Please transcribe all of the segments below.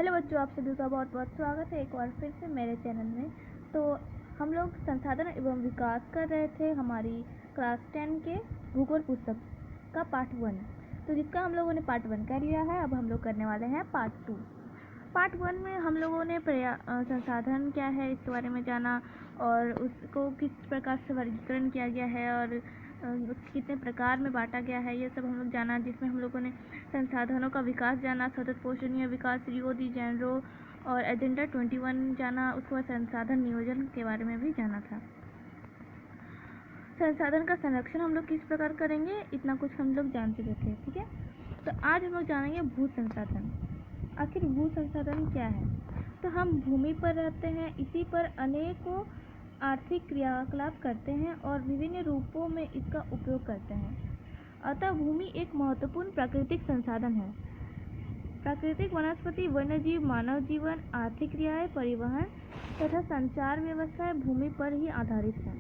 Hello बच्चों, आप सभी का बहुत बहुत स्वागत है एक बार फिर से मेरे चैनल में। तो हम लोग संसाधन एवं विकास कर रहे थे हमारी क्लास 10 के भूगोल पुस्तक का पार्ट 1। तो जिसका हम लोगों ने पार्ट 1 कर लिया है, अब हम लोग करने वाले हैं पार्ट 2। पार्ट 1 में हम लोगों ने संसाधन क्या है इसके बारे में जाना और उसको किस प्रकार से वर्गीकरण किया गया है और कितने प्रकार में बांटा गया है, ये सब हम लोग जाना। जिसमें हम लोगों ने संसाधनों का विकास जाना, सतत पोषणीय विकास, रियो दी जेनेरो और एजेंडा 21 जाना। उसके बाद संसाधन नियोजन के बारे में भी जाना था। संसाधन का संरक्षण हम लोग किस प्रकार करेंगे, इतना कुछ हम लोग जान चुके थे। ठीक है, तो आज हम लोग जानेंगे भू संसाधन। आखिर भू संसाधन क्या है? तो हम भूमि पर रहते हैं, इसी पर अनेकों आर्थिक क्रियाकलाप करते हैं और विभिन्न रूपों में इसका उपयोग करते हैं। अतः भूमि एक महत्वपूर्ण प्राकृतिक संसाधन है। प्राकृतिक वनस्पति, वन्यजीव, मानव जीवन, आर्थिक क्रियाएं, परिवहन तथा संचार व्यवस्थाएं भूमि पर ही आधारित है।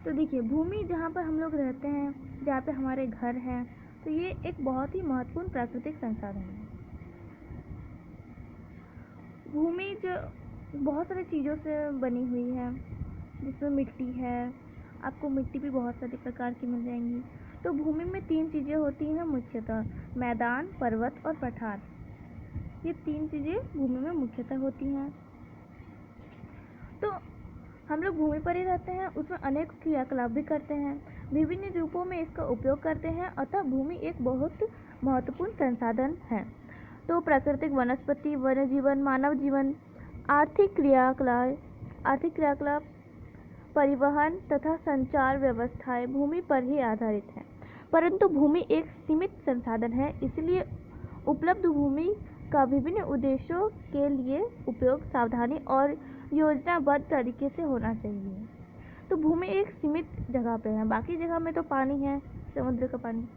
तो देखिए, भूमि जहाँ पर हम लोग रहते हैं, जहाँ पे हमारे घर हैं, तो ये एक बहुत ही महत्वपूर्ण प्राकृतिक संसाधन है। भूमि जो बहुत सारी चीज़ों से बनी हुई है, जिसमें मिट्टी है। आपको मिट्टी भी बहुत सारे प्रकार की मिल जाएंगी। तो भूमि में 3 चीज़ें होती हैं मुख्यतः: मैदान, पर्वत और पठार। ये 3 चीज़ें भूमि में मुख्यतः होती हैं। तो हम लोग भूमि पर ही रहते हैं, उसमें अनेक क्रियाकलाप भी करते हैं, विभिन्न रूपों में इसका उपयोग करते हैं। अतः भूमि एक बहुत महत्वपूर्ण संसाधन है। तो प्राकृतिक वनस्पति, वन्य जीवन, मानव जीवन, आर्थिक क्रियाकलाप, परिवहन तथा संचार व्यवस्थाएं भूमि पर ही आधारित हैं। परंतु भूमि एक सीमित संसाधन है, इसलिए उपलब्ध भूमि का विभिन्न उद्देश्यों के लिए उपयोग सावधानी और योजनाबद्ध तरीके से होना चाहिए। तो भूमि एक सीमित जगह पे है, बाकी जगह में तो पानी है, समुद्र का पानी।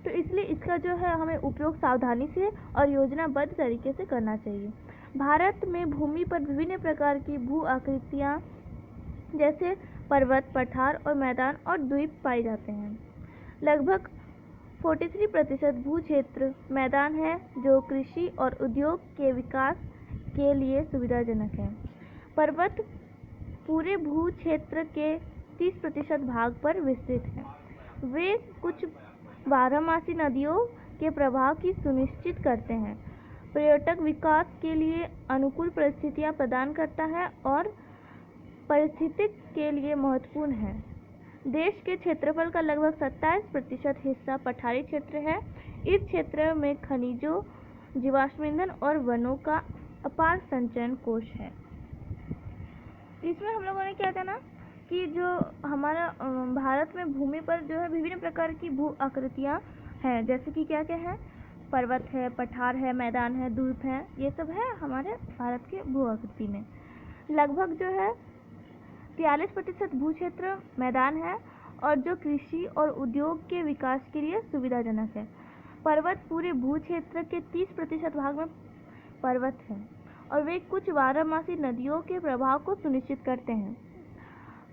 तो इसलिए इसका जो है हमें उपयोग सावधानी से और योजनाबद्ध तरीके से करना चाहिए। भारत में भूमि पर विभिन्न प्रकार की भू आकृतियाँ जैसे पर्वत, पठार और मैदान और द्वीप पाए जाते हैं। लगभग 43% भू क्षेत्र मैदान है, जो कृषि और उद्योग के विकास के लिए सुविधाजनक है। पर्वत पूरे भू क्षेत्र के 30% भाग पर विस्तृत है। वे कुछ बारहमासी नदियों के प्रवाह की सुनिश्चित करते हैं, पर्यटक विकास के लिए अनुकूल परिस्थितियां प्रदान करता है और पारिस्थितिक के लिए महत्वपूर्ण है। देश के क्षेत्रफल का लगभग 27% हिस्सा पठारी क्षेत्र है। इस क्षेत्र में खनिजों, जीवाश्म ईंधन और वनों का अपार संचयन कोष है। इसमें हम लोगों ने क्या जाना कि जो हमारा भारत में भूमि पर जो है विभिन्न प्रकार की भू आकृतियाँ हैं, जैसे कि क्या क्या है, पर्वत है, पठार है, मैदान है, द्वीप है, ये सब है हमारे भारत के भू आकृति में। लगभग जो है 43% भू क्षेत्र मैदान है और जो कृषि और उद्योग के विकास के लिए सुविधाजनक है। पर्वत पूरे भू क्षेत्र के 30% भाग में पर्वत है और वे कुछ बारहमासी नदियों के प्रवाह को सुनिश्चित करते हैं।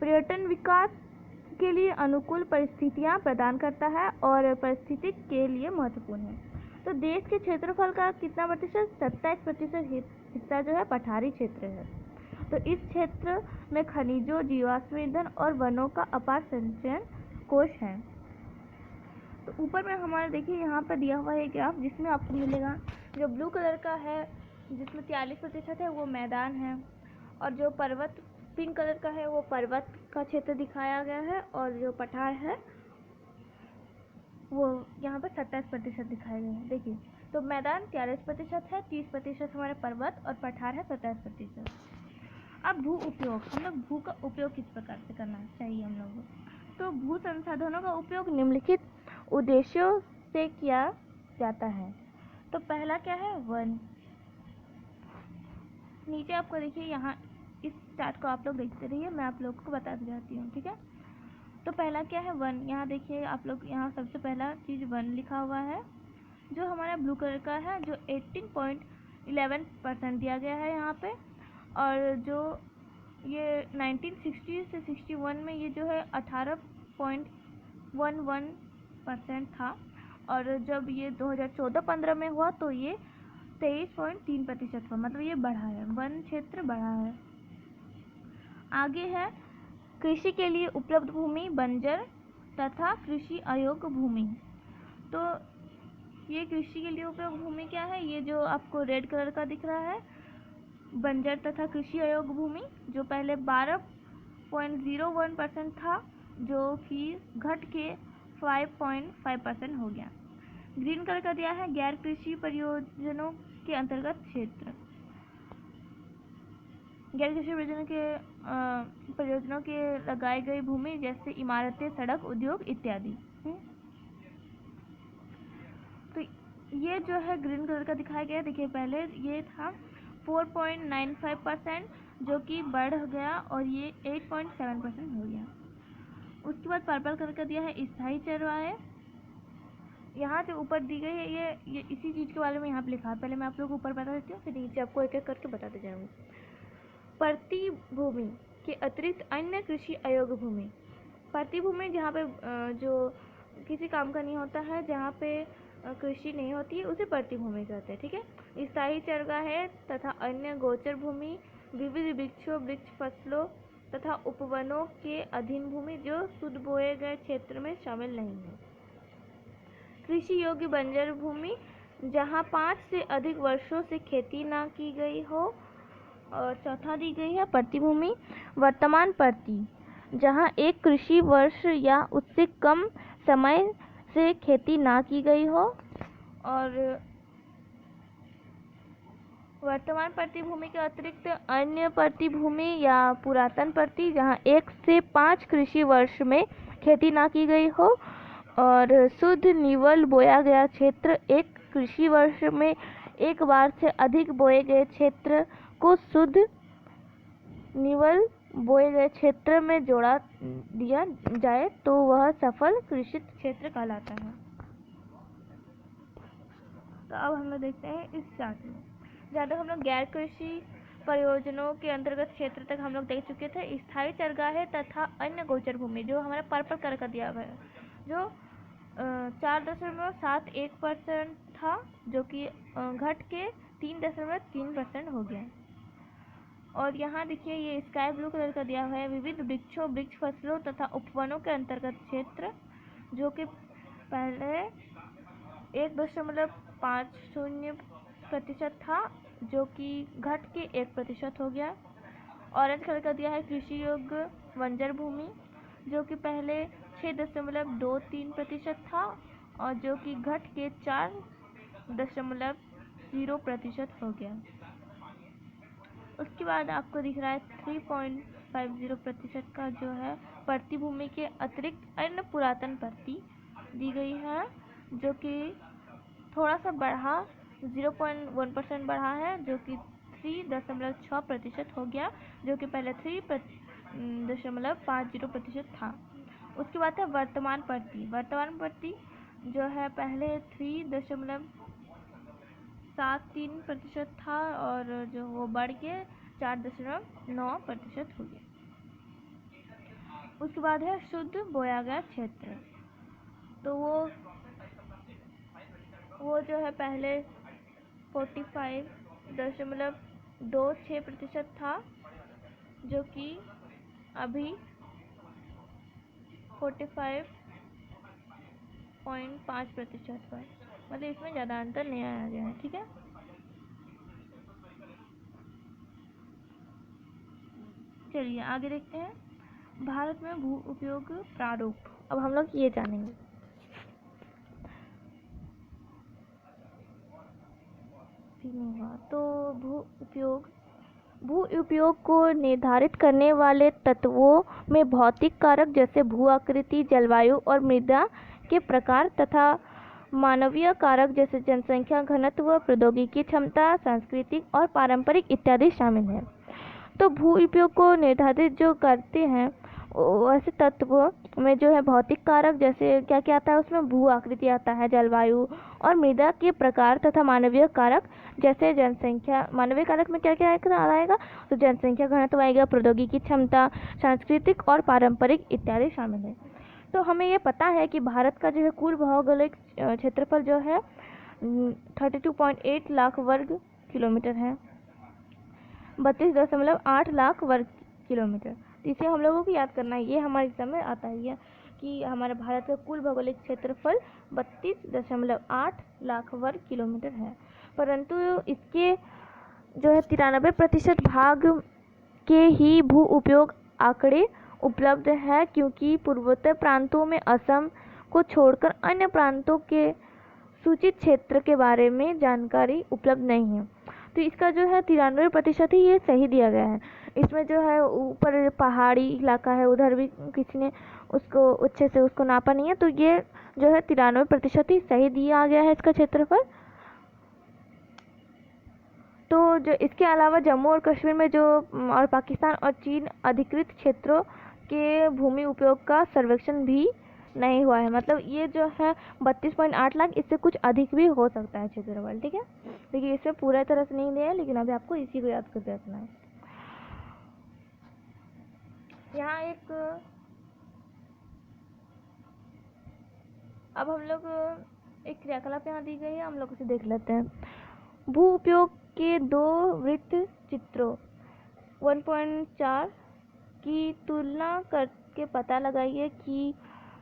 पर्यटन विकास के लिए अनुकूल परिस्थितियां प्रदान करता है और पारिस्थितिक के लिए महत्वपूर्ण है। तो देश के क्षेत्रफल का कितना प्रतिशत? 27% हिस्सा जो है पठारी क्षेत्र है। तो इस क्षेत्र में खनिजों, जीवाश्म ईंधन और वनों का अपार संचयन कोष है। तो ऊपर में हमारा देखिए यहाँ पर दिया हुआ है ग्राफ, जिसमें आपको मिलेगा जो ब्लू कलर का है, जिसमें 43% है, वो मैदान है, और जो पर्वत पिंक कलर का है वो पर्वत का क्षेत्र दिखाया गया है, और जो पठार है वो यहाँ पर 27% दिखाया गया है। देखिए, तो मैदान 43% है, 30% हमारे पर्वत और पठार है 27%। अब भू उपयोग, हम लोग भू का उपयोग किस प्रकार से करना चाहिए हम लोगों को? तो भू संसाधनों का उपयोग निम्नलिखित उद्देश्यों से किया जाता है। तो पहला क्या है? वन। नीचे आपको देखिए, यहाँ इस चार्ट को आप लोग देखते रहिए, मैं आप लोगों को बताती जाती हूँ। ठीक है, तो पहला क्या है? वन। यहाँ देखिए आप लोग, यहाँ सबसे पहला चीज़ वन लिखा हुआ है, जो हमारा ब्लू कलर का है, जो 18.11% दिया गया है यहाँ पे। और जो ये 1960 से 61 में ये जो है 18.11% था। और जब ये 2014-15 में हुआ तो ये 23.3% हुआ, मतलब ये बढ़ा है, वन क्षेत्र बढ़ा है। आगे है कृषि के लिए उपलब्ध भूमि, बंजर तथा कृषि अयोग्य भूमि। तो ये कृषि के लिए उपलब्ध भूमि क्या है, ये जो आपको रेड कलर का दिख रहा है, बंजर तथा कृषि अयोग्य भूमि, जो पहले 12.01% था, जो कि घट के 5.5% हो गया। ग्रीन कलर का दिया है गैर कृषि परियोजनों के अंतर्गत क्षेत्र। गैर कृषि परियोजनों के लगाई गई भूमि जैसे इमारतें, सड़क, उद्योग इत्यादि। तो ये जो है ग्रीन कलर का दिखाया गया, देखिए पहले ये था 4.95%, जो कि बढ़ गया और ये 8.7% हो गया। उसके बाद पर्पल कलर का दिया है स्थायी चरवाहे। यहाँ जो ऊपर दी गई है ये इसी चीज़ के बारे में यहाँ पे लिखा है। पहले मैं आप लोग को ऊपर बता देती हूँ, फिर नीचे आपको एक एक करके बताते जाऊँगी। प्रति भूमि के अतिरिक्त अन्य कृषि अयोग्य भूमि। प्रति भूमि जहाँ पे जो किसी काम का नहीं होता है, जहाँ पे कृषि नहीं होती है, उसे प्रति भूमि कहते हैं, ठीक है। स्थायी चरगाहे तथा अन्य गोचर भूमि, विविध वृक्षों, वृक्ष फसलों तथा उपवनों के अधीन भूमि जो शुद्ध बोए गए क्षेत्र में शामिल नहीं है। कृषि योग्य बंजर भूमि, जहाँ 5 से अधिक वर्षों से खेती ना की गई हो। और चौथा दी गई है प्रति भूमि वर्तमान प्रति, जहाँ एक कृषि वर्ष या उससे कम समय से खेती ना की गई हो। और वर्तमान प्रति भूमि के अतिरिक्त अन्य प्रति भूमि या पुरातन प्रति, जहाँ 1 से 5 कृषि वर्ष में खेती ना की गई हो। और शुद्ध निवल बोया गया क्षेत्र, एक कृषि वर्ष में एक बार से अधिक बोए गए क्षेत्र को शुद्ध निवल बोए गए क्षेत्र में जोड़ा दिया जाए तो वह सफल कृषित क्षेत्र कहलाता है। तो अब हम लोग देखते हैं इस चार्ट में, जहाँ तक हम लोग गैर कृषि परियोजनाओं के अंतर्गत क्षेत्र तक हम लोग देख चुके थे। स्थायी चरगाहे तथा अन्य गोचर भूमि, जो हमारा पर्पल कलर का दिया हुआ है, जो 4.71% था, जो कि घट के 3.3% हो गया। और यहाँ देखिए ये स्काई ब्लू कलर का दिया हुआ है विविध वृक्षों, वृक्ष फसलों तथा उपवनों के अंतर्गत क्षेत्र, जो कि पहले 1.50% था, जो कि घट के 1% हो गया। ऑरेंज कलर का दिया है कृषि योग्य बंजर भूमि, जो कि पहले 6.23% था और जो कि घट के 4.0% हो गया। उसके बाद आपको दिख रहा है 3.50% का जो है प्रति भूमि के अतिरिक्त अन्य पुरातन प्रति दी गई है, जो कि थोड़ा सा बढ़ा 0.1% बढ़ा है, जो कि 3.6% हो गया, जो कि पहले 3.50% था। उसके बाद है वर्तमान प्रति। वर्तमान प्रति जो है पहले 3.73% था और जो वो बढ़ के 4.9% हो गया। उसके बाद है शुद्ध बोया गया क्षेत्र। तो वो जो है पहले 45.26% था, जो कि अभी 45.5% पर, मतलब इसमें ज़्यादा अंतर नहीं आया गया है, ठीक है। चलिए आगे देखते हैं भारत में भू उपयोग प्रारूप। अब हम लोग ये जानेंगे। तो भू उपयोग को निर्धारित करने वाले तत्वों में भौतिक कारक जैसे भू आकृति, जलवायु और मृदा के प्रकार तथा मानवीय कारक जैसे जनसंख्या, घनत्व, प्रौद्योगिकी क्षमता, सांस्कृतिक और पारंपरिक इत्यादि शामिल हैं। तो भू उपयोग को निर्धारित जो करते हैं वैसे तत्व में जो है भौतिक कारक जैसे क्या क्या आता है, उसमें भू आकृति आता है, जलवायु और मृदा के प्रकार तथा मानवीय कारक जैसे जनसंख्या। मानवीय कारक में क्या क्या आएगा, तो जनसंख्या, घनत्व आएगा, प्रौद्योगिकी क्षमता, सांस्कृतिक और पारंपरिक इत्यादि शामिल है। तो हमें ये पता है कि भारत का जो है कुल भौगोलिक क्षेत्रफल जो है 32.8 लाख वर्ग किलोमीटर है, 32.8 लाख वर्ग किलोमीटर। तो इसे हम लोगों को याद करना है, ये हमारे एग्जाम में आता है ये कि हमारे भारत का कुल भौगोलिक क्षेत्रफल 32.8 लाख वर्ग किलोमीटर है। परंतु इसके जो है 93% भाग के ही भू उपयोग आंकड़े उपलब्ध है, क्योंकि पूर्वोत्तर प्रांतों में असम को छोड़कर अन्य प्रांतों के सूचित क्षेत्र के बारे में जानकारी उपलब्ध नहीं है। तो इसका जो है 93% ही ये सही दिया गया है। इसमें जो है ऊपर पहाड़ी इलाका है, उधर भी किसी ने उसको अच्छे से उसको नापा नहीं है, तो ये जो है 93% ही सही दिया गया है इसका क्षेत्रफल। तो जो इसके अलावा जम्मू और कश्मीर में जो और पाकिस्तान और चीन अधिकृत क्षेत्रों के भूमि उपयोग का सर्वेक्षण भी नहीं हुआ है। मतलब ये जो है 32.8 लाख, इससे कुछ अधिक भी हो सकता है क्षेत्रफल, ठीक है। देखिए इसमें पूरा तरह से नहीं दिया है, लेकिन अभी आपको इसी को याद करके रखना है। यहाँ एक अब हम लोग एक क्रियाकलाप यहाँ दी गई है, हम लोग उसे देख लेते हैं। भू उपयोग के दो वृत्त चित्रों 1.4 की तुलना करके पता लगाइए कि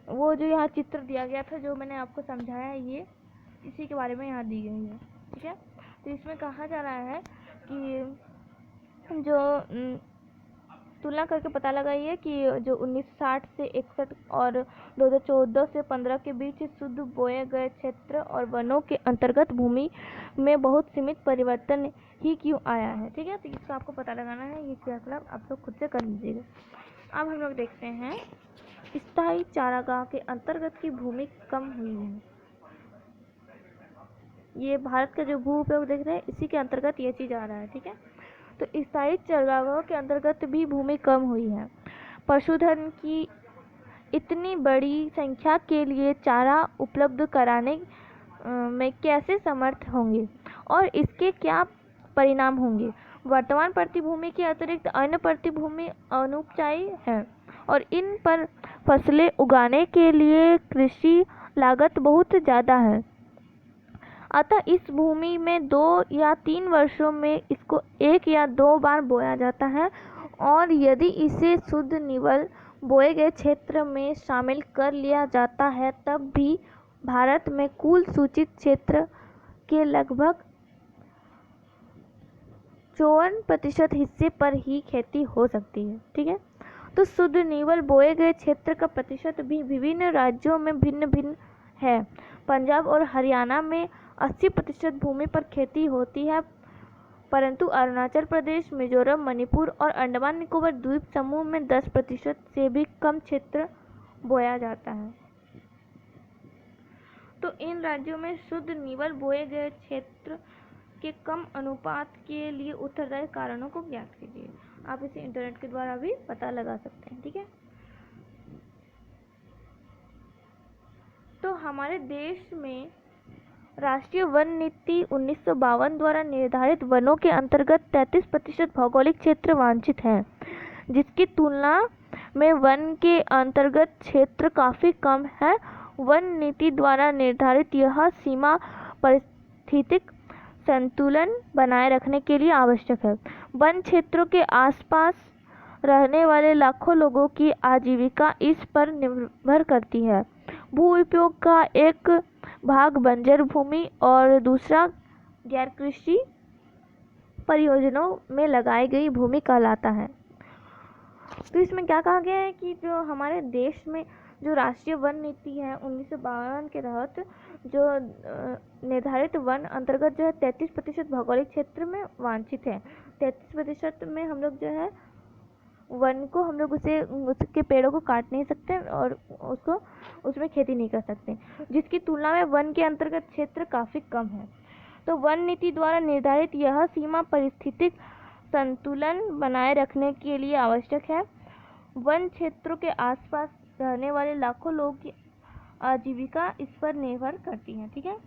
वो जो यहाँ चित्र दिया गया था, जो मैंने आपको समझाया, ये इसी के बारे में यहाँ दी गई है, ठीक है। तो इसमें कहा जा रहा है कि जो तुलना करके पता लगाइए कि जो 1960 से 61 और 2014 से 15 के बीच शुद्ध बोए गए क्षेत्र और वनों के अंतर्गत भूमि में बहुत सीमित परिवर्तन ही क्यों आया है, ठीक है। तो इसका आपको पता लगाना है, ये क्रियाकलाप आप लोग खुद से कर लीजिएगा। अब हम लोग देखते हैं स्थायी चारागाह के अंतर्गत की भूमि कम हुई है। ये भारत का जो भू उपयोग देख रहे हैं, इसी के अंतर्गत ये चीज़ आ रहा है, ठीक है। तो स्थायी चारागाहों के अंतर्गत भी भूमि कम हुई है। पशुधन की इतनी बड़ी संख्या के लिए चारा उपलब्ध कराने में कैसे समर्थ होंगे और इसके क्या परिणाम होंगे। वर्तमान प्रतिभूमि के अतिरिक्त अन्य प्रतिभूमि अनुपचायी है और इन पर फसलें उगाने के लिए कृषि लागत बहुत ज़्यादा है। अतः इस भूमि में 2 या 3 वर्षों में इसको 1 या 2 बार बोया जाता है, और यदि इसे शुद्ध निवल बोए गए क्षेत्र में शामिल कर लिया जाता है, तब भी भारत में कुल सूचित क्षेत्र के लगभग 54% हिस्से पर ही खेती हो सकती है, ठीक है। तो शुद्ध निवल बोए गए क्षेत्र का प्रतिशत भी विभिन्न राज्यों में भिन्न भिन्न है। पंजाब और हरियाणा में 80% भूमि पर खेती होती है, परंतु अरुणाचल प्रदेश, मिजोरम, मणिपुर और अंडमान निकोबार द्वीप समूह में 10% से भी कम क्षेत्र बोया जाता है। तो इन राज्यों में शुद्ध निवल बोए गए क्षेत्र के कम अनुपात के लिए उत्तरदायी कारणों को ज्ञात कीजिए। आप इसे इंटरनेट के द्वारा भी पता लगा सकते हैं, ठीक है। तो हमारे देश में राष्ट्रीय वन नीति 1952 द्वारा निर्धारित वनों के अंतर्गत 33% भौगोलिक क्षेत्र वांछित है, जिसकी तुलना में वन के अंतर्गत क्षेत्र काफ़ी कम है। वन नीति द्वारा निर्धारित यह सीमा पारिस्थितिक संतुलन बनाए रखने के लिए आवश्यक है। वन क्षेत्रों के आसपास रहने वाले लाखों लोगों की आजीविका इस पर निर्भर करती है। भू उपयोग का एक भाग बंजर भूमि और दूसरा गैर कृषि परियोजनाओं में लगाई गई भूमि कहलाता है। तो इसमें क्या कहा गया है कि जो हमारे देश में जो राष्ट्रीय वन नीति है 1952 के तहत जो निर्धारित वन अंतर्गत जो है 33% भौगोलिक क्षेत्र में वांछित है। 33% में हम लोग जो है वन को हम लोग उसके पेड़ों को काट नहीं सकते और उसको उसमें खेती नहीं कर सकते, जिसकी तुलना में वन के अंतर्गत क्षेत्र काफ़ी कम है। तो वन नीति द्वारा निर्धारित यह सीमा पारिस्थितिक संतुलन बनाए रखने के लिए आवश्यक है। वन क्षेत्रों के आसपास रहने वाले लाखों लोगों की आजीविका इस पर निर्भर करती है, ठीक है।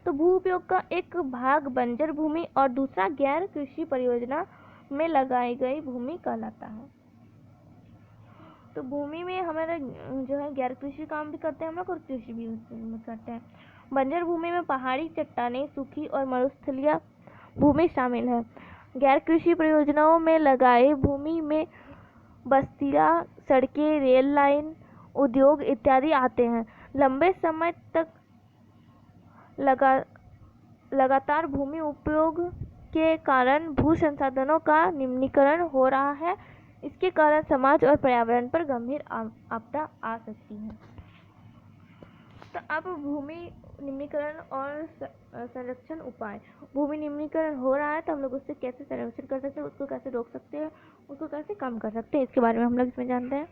तो भू उपयोग का एक भाग बंजर भूमि और दूसरा गैर कृषि परियोजना में लगाई गई भूमि कहलाता है। तो भूमि में हमारा जो है गैर कृषि काम भी करते हैं हम लोग और कृषि भी उसमें करते हैं। बंजर भूमि में पहाड़ी चट्टानें, सूखी और मरुस्थलीय भूमि शामिल है। गैर कृषि परियोजनाओं में लगाए भूमि में बस्तियां, सड़कें, रेल लाइन, उद्योग इत्यादि आते हैं। लंबे समय तक लगातार भूमि उपयोग के कारण भू संसाधनों का निम्नीकरण हो रहा है। इसके कारण समाज और पर्यावरण पर गंभीर आपदा आ सकती है। तो अब भूमि निम्नीकरण और संरक्षण उपाय। भूमि निम्नीकरण हो रहा है तो हम लोग उससे कैसे संरक्षण कर सकते हैं, उसको कैसे रोक सकते हैं, उसको कैसे कम कर सकते हैं, इसके बारे में हम लोग इसमें जानते हैं।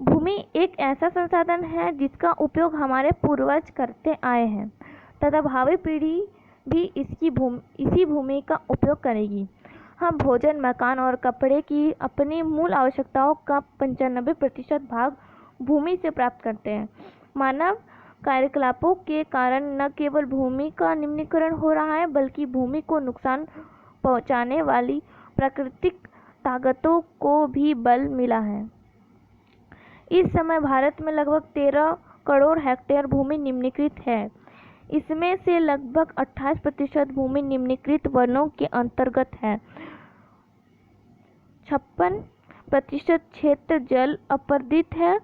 भूमि एक ऐसा संसाधन है जिसका उपयोग हमारे पूर्वज करते आए हैं तथा भावी पीढ़ी भी इसी भूमि का उपयोग करेगी। हम भोजन, मकान और कपड़े की अपनी मूल आवश्यकताओं का 95% भाग भूमि से प्राप्त करते हैं। मानव कार्यकलापों के कारण न केवल भूमि का निम्नीकरण हो रहा है बल्कि भूमि को नुकसान पहुंचाने वाली प्राकृतिक ताकतों को भी बल मिला है। इस समय भारत में लगभग 13 करोड़ हेक्टेयर भूमि निम्नीकृत है। इसमें से लगभग 28% भूमि निम्नीकृत वनों के अंतर्गत है। 56% क्षेत्र जल अपर्दित है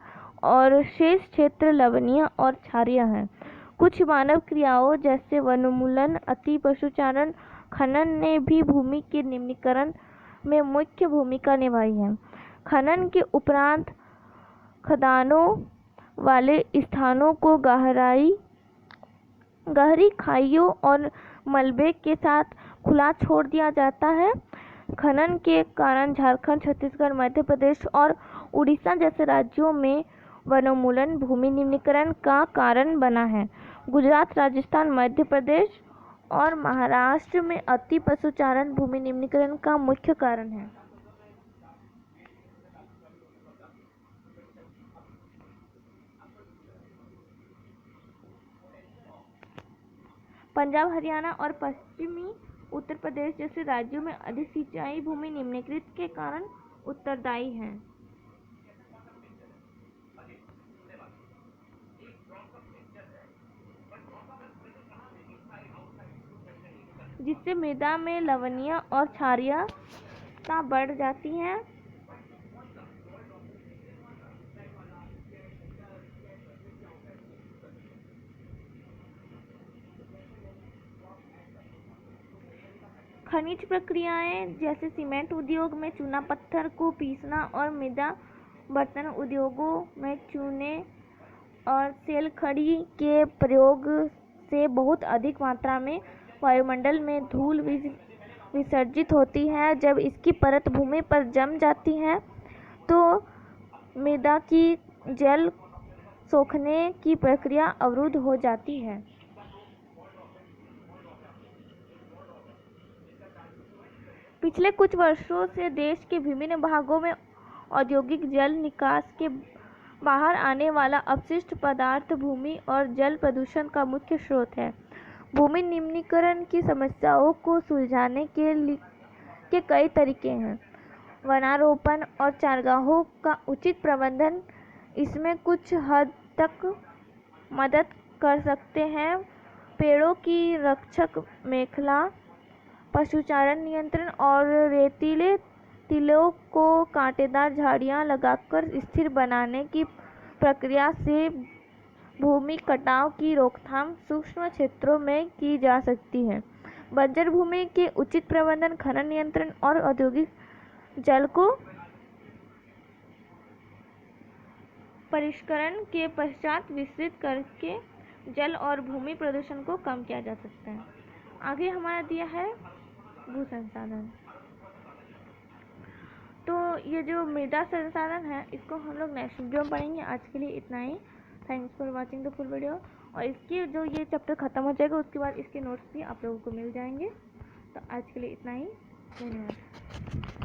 और शेष क्षेत्र लवणीय और क्षारीय है। कुछ मानव क्रियाओं जैसे वनोन्मूलन, अति पशुचारण, खनन ने भी भूमि के निम्नीकरण में मुख्य भूमिका निभाई है। खनन के उपरांत खदानों वाले स्थानों को गहरी खाइयों और मलबे के साथ खुला छोड़ दिया जाता है। खनन के कारण झारखंड, छत्तीसगढ़, मध्य प्रदेश और उड़ीसा जैसे राज्यों में वनोन्मूलन भूमि निम्नीकरण का कारण बना है। गुजरात, राजस्थान, मध्य प्रदेश और महाराष्ट्र में अति पशुचारण भूमि निम्नीकरण का मुख्य कारण है। पंजाब, हरियाणा और पश्चिमी उत्तर प्रदेश जैसे राज्यों में अधिक सिंचाई भूमि निम्नीकृत के कारण उत्तरदायी है, जिससे मृदा में लवणीय और क्षारीयता बढ़ जाती है। खनिज प्रक्रियाएं जैसे सीमेंट उद्योग में चूना पत्थर को पीसना और मृदा बर्तन उद्योगों में चूने और सेल खड़ी के प्रयोग से बहुत अधिक मात्रा में वायुमंडल में धूल विसर्जित होती है। जब इसकी परत भूमि पर जम जाती है तो मृदा की जल सोखने की प्रक्रिया अवरुद्ध हो जाती है। पिछले कुछ वर्षों से देश के विभिन्न भागों में औद्योगिक जल निकास के बाहर आने वाला अपशिष्ट पदार्थ भूमि और जल प्रदूषण का मुख्य स्रोत है। भूमि निम्नीकरण की समस्याओं को सुलझाने के कई तरीके हैं। वनारोपण और चारागाहों का उचित प्रबंधन इसमें कुछ हद तक मदद कर सकते हैं। पेड़ों की रक्षक मेखला, पशुचारण नियंत्रण और रेतीले टीलों को कांटेदार झाड़ियां लगाकर स्थिर बनाने की प्रक्रिया से भूमि कटाव की रोकथाम सूक्ष्म क्षेत्रों में की जा सकती है। बंजर भूमि के उचित प्रबंधन, खनन नियंत्रण और औद्योगिक जल को परिष्करण के पश्चात विस्तृत करके जल और भूमि प्रदूषण को कम किया जा सकता है। आगे हमारा दिया है भू संसाधन। तो ये जो मृदा संसाधन है इसको हम लोग नेक्स्ट वीडियो में पढ़ेंगे। आज के लिए इतना ही। Thanks for watching the full video. और इसके जो ये चैप्टर ख़त्म हो जाएगा उसके बाद इसके नोट्स भी आप लोगों को मिल जाएंगे। तो आज के लिए इतना ही। धन्यवाद।